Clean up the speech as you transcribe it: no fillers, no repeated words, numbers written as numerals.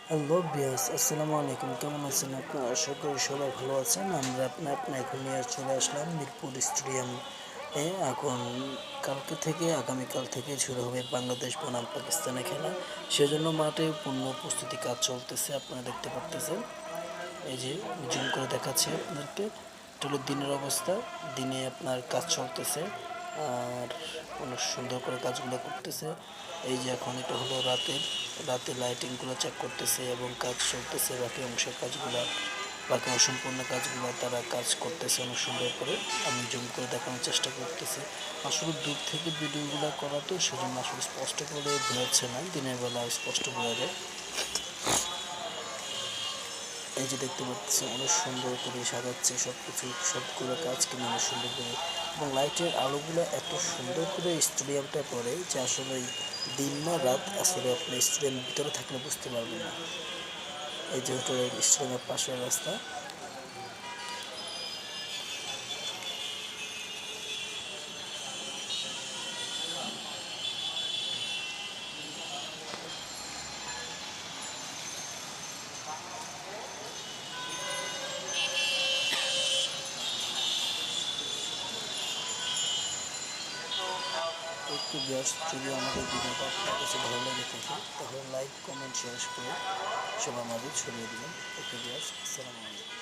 Hello বিয়াস, আসসালামু আলাইকুম। কেমন আছেন আপনারা? আশা করি সবাই ভালো আছেন। আমরা আপনার এখন নিয়ে চলে আসলাম মিরপুর স্টেডিয়াম এখন আগামীকাল থেকে শুরু হবে বাংলাদেশ বনাম পাকিস্তানের খেলা। সেজন্য মাঠে পূর্ণ প্রস্তুতি কাজ চলতেছে, আপনারা দেখতে পারতেছেন। এই যে জুম করে দেখাচ্ছি আপনাদেরকে, এটা হলো দিনের অবস্থা। দিনে আপনার কাজ চলতেছে আর অনেক সুন্দর করে কাজগুলো করতেছে। এই যে এখন এটা হলো রাতে লাইটিংগুলো চেক করতেছে এবং কাজ চলতেছে। বাকি অসম্পূর্ণ কাজগুলো তারা কাজ করতেছে অনেক সুন্দর করে। আমি জুম করে দেখানোর চেষ্টা করতেছি। আসলে দূর থেকে ভিডিওগুলো করা তো, সেজন্য আসলে স্পষ্ট করে বোঝা যাচ্ছে না। দিনের বেলা স্পষ্ট বোঝা যায়। এই যে দেখতে পাচ্ছেন অনেক সুন্দর করে সাজাচ্ছে সবকিছু, সবগুলো কাজ কিন্তু অনেক সুন্দর করে, এবং লাইটের আলোগুলো এত সুন্দর করে স্টেডিয়ামটা পড়ে যে আসলে দিন না রাত আসলে আপনি স্টেডিয়ামের ভিতরে থাকলে বুঝতে পারবেন না। এই যে হোটেলের স্টেডিয়ামের পাশের রাস্তা। একটু ব্যাস, যদি আমাদের ভিডিওটা আপনার কাছে ভালো লেগে থাকে তাহলে লাইক কমেন্ট শেয়ার করে সবার মাঝে ছড়িয়ে দেবেন। একটু ব্যাস, আসসালামু আলাইকুম।